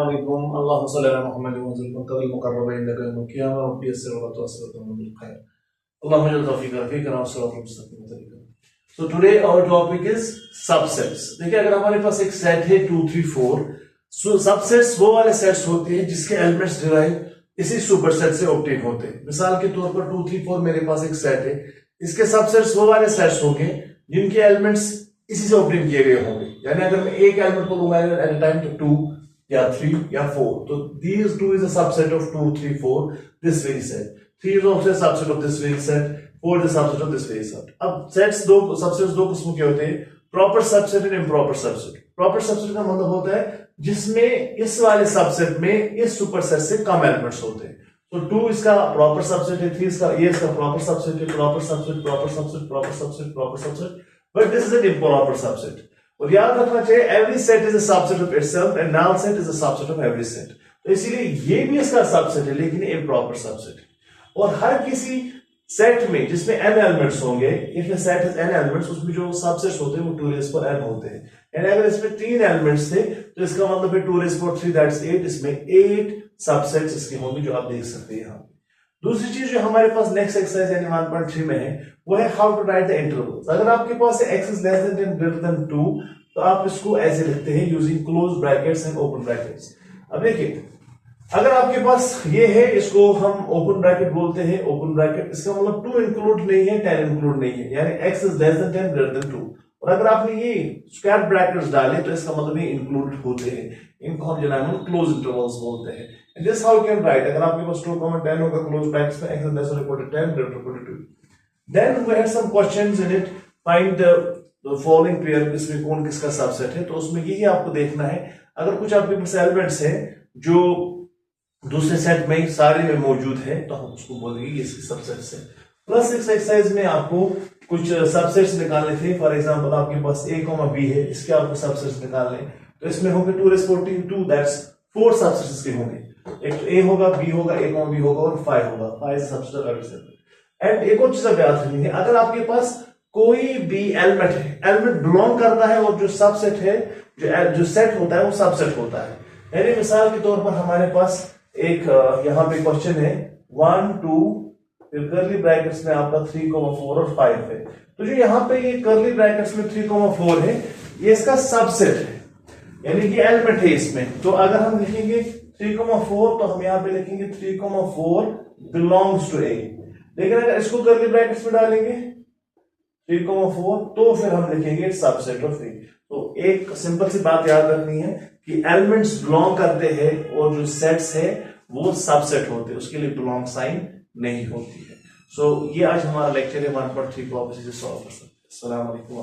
अस्सलामुअलैकुम अल्लाहुम्मा सल्लि अला मुहम्मद व अज़िल मुक़र्रब मुक़र्रब इन्नका यौमल क़ियामा रब्बी यस्सिर व ला तुअस्सिर बिल खैर अल्लाहुम्मा जल तौफीक रफ़ीक़ना व सिरातल मुस्तक़ीम तरीक़ा। So today our topic is subsets. देखिए, अगर हमारे पास एक सेट है 2 3 4, सो सबसेट्स वो वाले सेट्स होते हैं जिसके एलिमेंट्स डिराइव इसी सुपरसेट से ऑब्टेन होते हैं। मिसाल के तौर पर 2 3 4 मेरे पास एक सेट है, इसके सबसेट्स वो वाले सेट्स होंगे जिनके एलिमेंट्स इसी से ऑब्टेन किए गए होंगे। यानी अगर मैं एक एलिमेंट को लूंगा एट अ टाइम तो 2 या 3 या 4, तो these 2 is a subset of 2 3 4 this very set, 3 is also a subset of this very set, 4 is a subset of this very set। अब सबसेट्स दो किस्म के होते हैं, proper subset and improper subset. Proper subset का मतलब होता है जिसमें इस वाले सबसेट में इस सुपरसेट से कम एलिमेंट्स होते हैं। तो 2 इसका प्रॉपर सबसेट है, 3 इसका प्रॉपर सबसेट है, proper subset, proper subset, proper subset, proper subset, but this is an improper subset. और याद रखना चाहिए every set is a subset of itself and null set is a subset of every set. तो इसीलिए ये भी इसका सबसेट है लेकिन इम्प्रॉपर सबसेट है। और हर किसी सेट में जिसमें n एलिमेंट्स होंगे, if A set has n elements, उसमें जो सबसेट्स होते हैं वो 2 रेज़ पर n होते हैं। यानी अगर इसमें 3 एलिमेंट्स थे तो इसका मतलब है 2 रेज़ पर 3 दैट्स 8। इसमें 8 सबसेट्स इसके होंगे जो आप देख सकते हैं यहाँ। दूसरी चीज जो हमारे पास नेक्स्ट एक्सरसाइज यानी 1.3 में है वो है how to write the intervals. अगर आपके पास x is less than 10 greater than 2 तो आप इसको ऐसे लिखते हैं using close brackets and open brackets. अब देखिए, अगर आपके पास ये है, इसको हम ओपन ब्रैकेट बोलते हैं। ओपन ब्रैकेट इसका मतलब 2 इंक्लूड नहीं है, 10 इंक्लूड नहीं है, यानी x is less than 10 greater than 2। और अगर आपने ये स्क्वायर ब्रैकेट्स डाले तो इसका मतलब ये इंक्लूड होते हैं। इनको हम जो क्लोज इंटरवल्स बोलते हैं। This how you can write। अगर आपके पास 2, 10 होगा क्लोज ब्रैकेट्स में, x is less than or equal to 10 greater than 2। Then we had some questions in it, find the following pair, इसमें कौन किसका सबसेट है। तो उसमें यही आपको देखना है, अगर कुछ आपके पास एलिमेंट्स हैं जो दूसरे सेट में सारे में मौजूद है तो हम उसको बोलेंगे ये इसके सबसेट से। प्लस इस एक्सरसाइज में आपको कुछ सबसेट्स निकालने थे। फॉर एग्जांपल आपके पास a, b है, इसके आपको सबसेट्स निकालने, तो इसमें होंगे 2 रेज़ पर 2 दैट्स 4 सबसेट्स के होंगे। एक तो a होगा, b होगा, a, b होगा और 5 होगा। 5 is subset of every set. And एक और चीज अब याद रखनी है, अगर आपके पास कोई भी एलिमेंट है, एलिमेंट बिलोंग करता है और जो सबसेट है, जो सेट होता है वो सबसेट होता है। यानी मिसाल के तौर पर हमारे पास एक यहाँ पे क्वेश्चन है 1 2 फिर करली ब्रैकेट्स में आपका 3, 4 और 5 है। तो जो यहाँ पे ये करली ब्रैकेट्स में 3, 4 है, ये इसका सबसेट है, यानी कि एलिमेंट है इसमें। तो अगर हम लिखेंगे 3, 4 तो हम यहाँ पे लिखेंगे 3, 4 बिलोंग्स टू a। लेकिन अगर इसको करली ब्रैकेट्स में डालेंगे 3, 4 तो फिर हम लिखेंगे सबसेट ऑफ a। तो एक सिंपल सी बात याद रखनी है कि एलिमेंट्स बिलोंग करते हैं और जो सेट्स है वो सबसेट होते हैं, उसके लिए बिलोंग साइन नहीं होती है। सो ये आज हमारा लेक्चर है 1.3 को आप इसे सॉल्व कर सकते हैं। अस्सलाम वालेकुम।